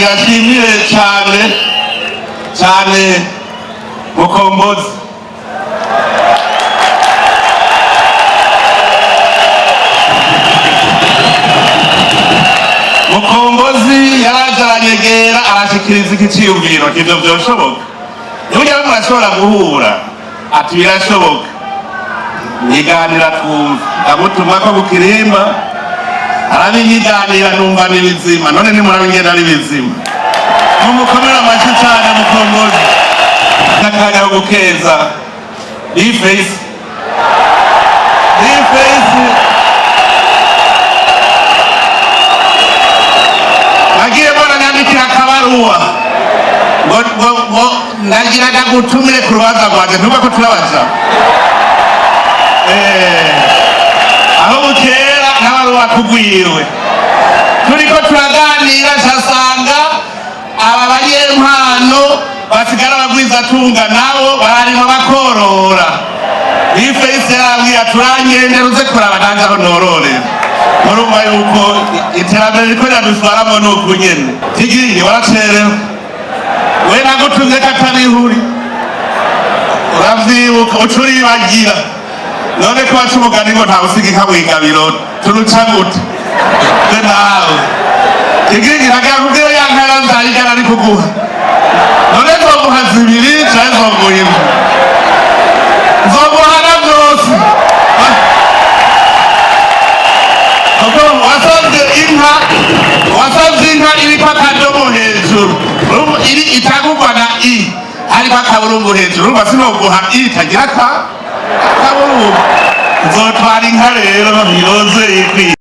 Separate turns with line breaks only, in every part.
nagira nshimire cyane Mukombozi yaraje aranyegera arashikiriza ikiciyumviro ivyo vyoshoboka niburya bamwe arashobora guhura ati birashoboka niganira twumva ndamutuma ko kukirimba arabinyiganira numva ni bizima none nimurabingenda ari bizima mumukomera amashyi cyane Mukombozi n'akanya ko gukeza ifesi nagiye mbona nyandikira akabaruwa ngo nagira ndagutumire ku rubanza rwanjye ntuba ko turabaja aho bukera n'abaruwa kugwiriwe turiko turaganira casanga aba banyempano basigara bagwizatunga nabo bararima bakorora ifesi yarambwiye turangende uze kuraba nanjye aho nororera murumva yuko iterambere riko riradutwaramo nuku nyene tigiri waracerewe we nagutumye katabihuri uravyibuka ucuribagira none ko waca umugani ngo ntawusigika mw'igabiro turuca gute twe nawe tigiri nagira kubwira ya nkara nzayigana ari kuguha none nzoguha zibiri canke nzoguha imwe nzoguhana vyose wasanze inka iriko akadomo hejuru itagurwa na i hariko akaburungu hejuru urumva sinoguha i itagira akaburungu nzotwara inka rero iroze ikwiye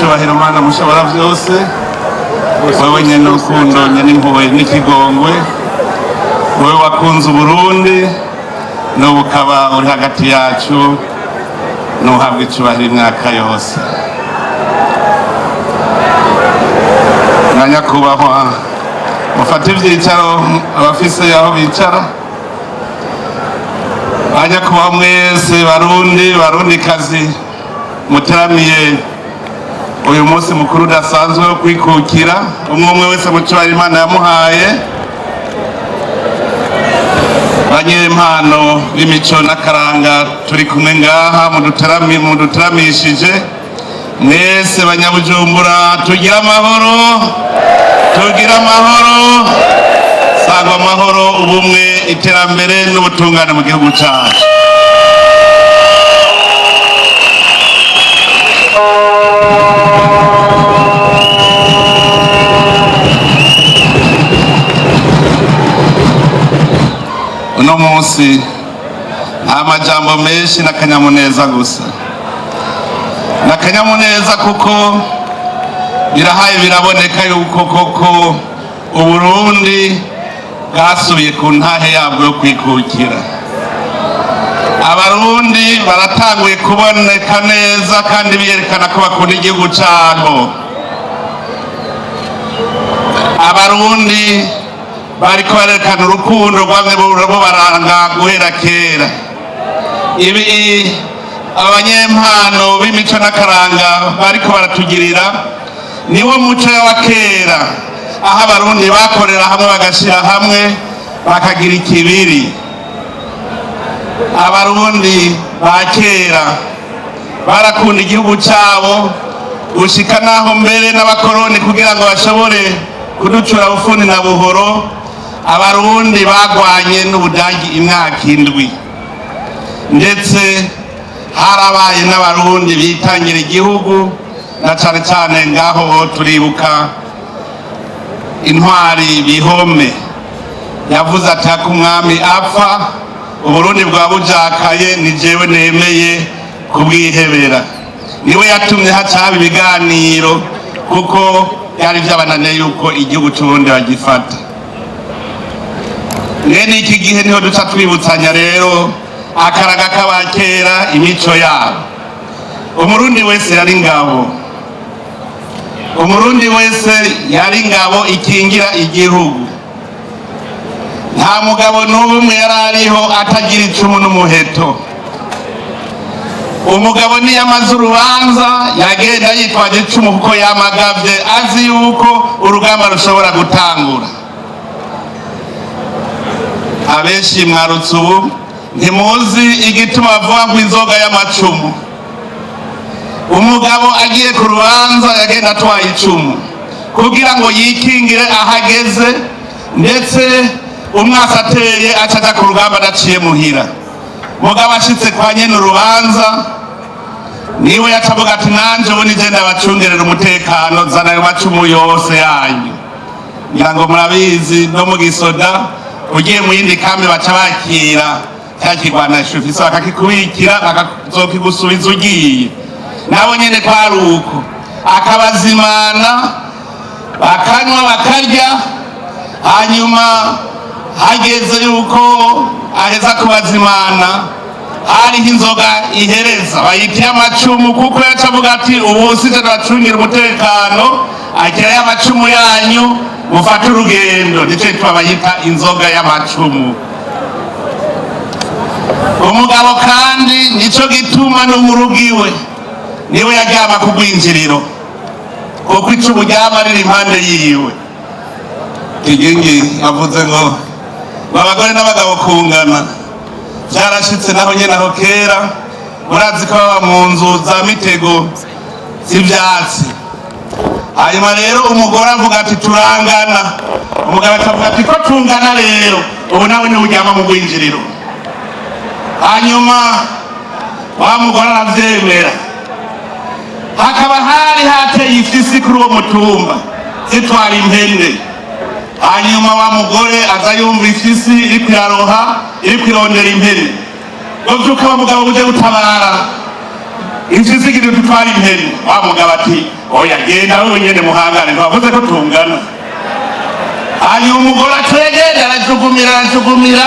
icyubahiro Mana mushobora vyose wewe nyene urukundo nyene impuhwe n'ikigongwe wewe wakunze Uburundi n'ubu ukaba uri hagati yacu n'uhabwa icyubahiro imyaka yose na nyakubahwa mufate ivyicaro abafise aho bicara banyakubahwa mwese barundikazi mutaramiye uyu munsi mukuru udasanzwe wo kwikukira umwe wese mu cyubahiro Imana yamuhaye banyempano b'imico n'akaranga turi kumwe ngaha muduteramishije mwese banyabujumbura tugira amahoro sangwa amahoro ubumwe iterambere n'ubutungane mu gihugu cyacu uno munsi nta majambo menshi n'akanyamuneza gusa, n'akanyamuneza kuko birahaye biraboneka yuko koko Uburundi bwasubiye ku ntahe yabwo yo kwikukira. Abarundi baratanguye kuboneka neza kandi biyerekana ko bakunda igihugu cyabo. Abarundi bariko barerekana urukundo rwamwe bo baranga guhera kera. Ibi abanyempano b'imico n'akaranga bariko baratugirira niwo muco wa kera, aho abarundi bakorera hamwe bagashira hamwe bakagira ikibiri. Abarundi ba kera barakunda igihugu cyabo gushika naho mbere n'abakoroni kugira ngo bashobore kuducura bufuni na buhoro. Abarundi bagwanye n'Ubudagi imyaka 7, ndetse harabaye n'abarundi bitangira igihugu, na cyane cyane ngaho turibuka intwari Bihome yavuze ati ko umwami apfa Uburundi bwa bujakaye ni jewe nemeye kubwihebera. Niwe yatumye hacaba ibiganiro kuko yari byabananiye yuko igihugu cy'Uburundi bagifata. Mwene iki gihe niho duca twibutsanya rero akaraga k'abakera, imico yabo. Umurundi wese yari ngabo, Umurundi wese yari ngabo ikingira igihugu. Nta mugabo n'umwe yari ariho atagira icumu n'umuheto. Umugabo niyamaze urubanza yagenda yitwaje icumu kuko yamagavye azi yuko urugamba rushobora gutangura. Abenshi mwarutse ubu ntimuzi igituma bavuga ngo inzoga y'amacumu. Umugabo agiye ku rubanza yagenda atwaye icumu kugira ngo yikingire ahageze, ndetse umwasi ateye acaja ku rugamba adaciye muhira. Mugabo ashitse kwa nyene urubanza niwe yacavuga ati nanje ubu nije ndabacungerera umutekano, zana ayo macumu yose yanyu. Ngira ngo murabizi no mu gisoda ugiye mu yindi kambi baca bakira cya kigwanisho ufise bakakikubikira bakazokigusubiza ugiye. Nabo nyene kwari uko akabazimana, bakanywa bakarya, hanyuma hageze yuko aheza kubazimana hariho inzoga ihereza bayitiye amacumu, kuko yacavuga ati ubu sije ndabacungira umutekano, akira y'amacumu yanyu mufate urugendo. Nico gituma bayita inzoga y'amacumu. Umugabo kandi nico gituma no mu rugiwe niwe yaryama ku rwinjiriro kuko icumu ryama riri impande yiwe. Kigingi yavuze ngo abagore n'abagabo kungana byarashitse naho nyene aho kera. Murazi ko baba mu nzu za mitego z'ivyatsi. Hanyuma rero umugore avuga ati turangana, umugabo akavuga ati ko tungana rero ubu nawe ni uryama mu rwinjiriro. Hanyuma wa mugore aravyemera. Hakaba hari hateye ifisi kuri uwo mutumba zitwara impene. Hanyuma wa mugore aza yumva ifisi iri kwiraroha, iri kwirondera impene. Govyuka wa mugabo uje gutabara ifisi iri gutwara impene. Wa mugabo ati oya genda wewe nyene muhangane, ntiwavuze ko tungana. Hanyuma umugore ategenda arajugumira,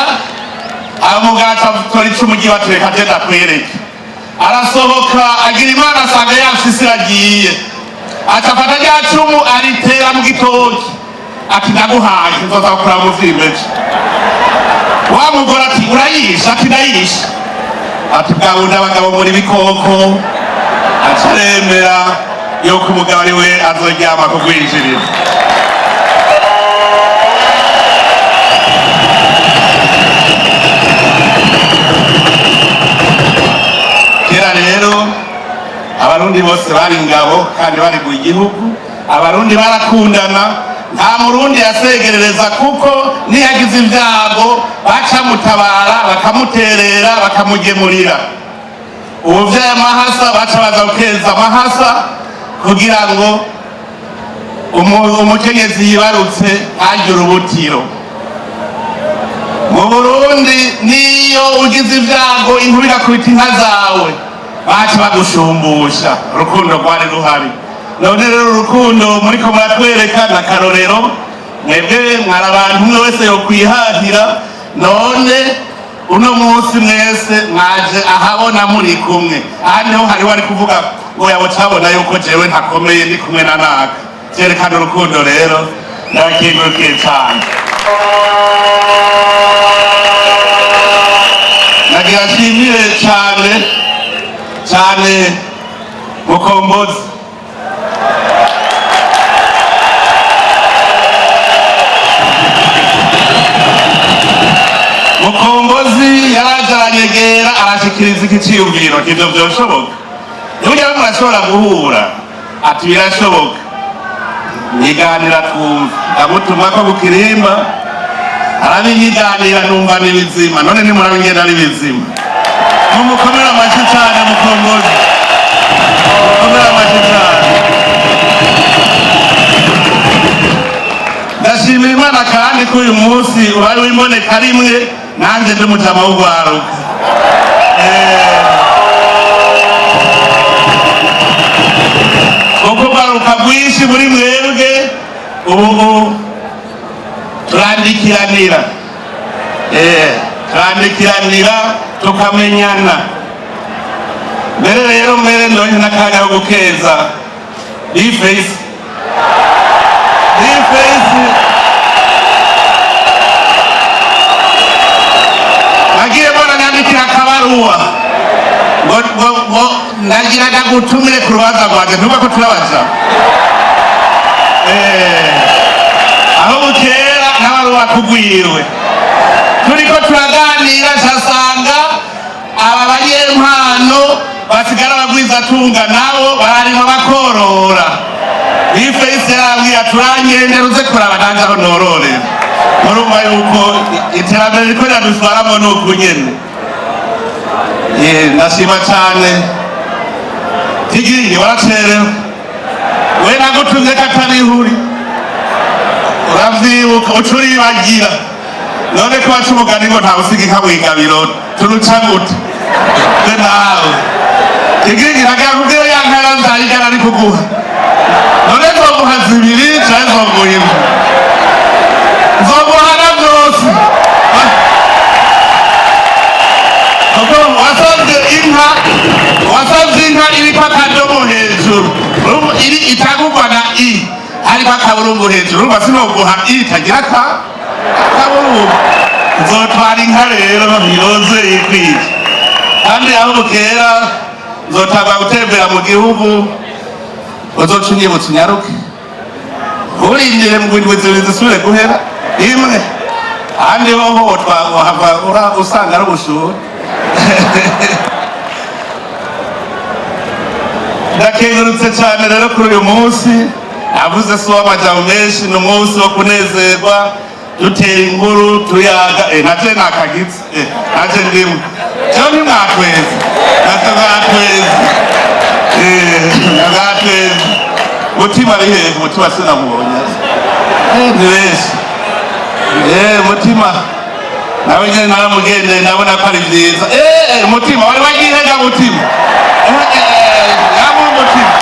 umugabo atora icumu ryiwe ati reka genda kwereke. Arasohoka agira Imana asanga ya fisi iragiye, acafata rya cumu aritera mu gitoki ati ndaguhaye nzoza gukora mu vyimbeje. Wa mugore ati urayisha? Ati ndayisha. Ati bwawundi abagabo muri bikoko. Acaremera yuko umugabo ari we azoryama ku rwinjiriro. Kera rero abarundi bose bari ingabo kandi bari mu gihugu. Abarundi barakundana, nta murundi yasegerereza kuko niyagize ibyago baca mutabara bakamuterera bakamugemurira. ubuvyaye amahasa baca baza gukeza amahasa kugira ngo umukenyezi yibarutse agire urubutiro. Mu Burundi niyo ugize ivyago inkuba igakubita inka zawe baca bagushumbusha, urukundo rwari ruhari. None rero urukundo muriko muratwereka na karorero, mwebwe mwari abantu umwe wese yokwihahira, none uno munsi mwese mwaje ahabona muri kumwe. Aha niho hariho ari kuvuga ngo yabo cabona yuko jewe ntakomeye ndi kumwe na naka. Vyerekana urukundo rero, ndabakengurukiye cane. Nagira nshimire cane cane Mukombozi. Mukombozi yaraje aranyegera arashikiriza ikiciyumviro kivyo vyoshoboka. Burya murashobora guhura ati birashoboka, niganira twumva, ndamutuma ko kukirimba arabinyiganira numva ni bizima, none nimurabingenda ari bizima. Mumukomera amashi cane Mukombozi, mukomera amashi cane. Ndashimira Imana kandi ko uyu munsi ubaye w'imboneka rimwe, nanje ndi mutama w'ugwaruka. Uko ugwaruka bwinshi muri mwebwe ubu turandikiranira, turandikiranira tukamenyana. Mbere rero mbere ndonye n'akanya ko gukeza Bface. Nagiye mbona nyandikira akabaruwa ngo nagira ndagutumire ku rubanza rwanjye, ntuba ko turabaja aho bukera n'abaruwa kugwiriwe. Turiko turaganira nsasanga aba banyempano basigara bagwizatunga nabo bararima bakorora. Bface yarambwira turangende ruze kuraba nanje aho nororera. Murumva yuko iterambere riko riradutwaramo nuku nyene. Ndashima cane Tigiri waracerewe, we nagutumye katabihuri uravyibuka ucuribagira. None ko waca umugani ngo ntawusigika mw'igabiro turuca gute? Twe nawe Tigiri nagira kubwira ya nkara nzayigana ari kuguha, none nzoguha zibiri canke nzoguha imwe? Nzoguha na vyose. Wasavye inka iriko akadomo hejuru, iri itagurwa na i hariko akaburungu hejuru, urumva sinoguha i itagira akaburungu. Nzotwara inka rero yoze ikwije, kandi aho bukera nzotangwa gutembera mu gihugu, uzoca unyibutsa unyaruke, urindire mu ndwi zibiri zisubire guhera imwe, kandi hoho wohava usanga ari ubushuhe. Ndakengurutse cyane rero kuri uyu munsi, navuze si uw'amajambo menshi, ni umunsi wo kunezerwa, dutera inkuru tuyaga. Naje nakagitse, naje ndimwe cyo ntimwatweze, natweze mutima ari hehe? Mutima sinamubonye, ni benshi. Mutima nawe nyene naramugendeye, ndabona ko ari vyiza. Mutima wari wagihenga mutima, yamu mutima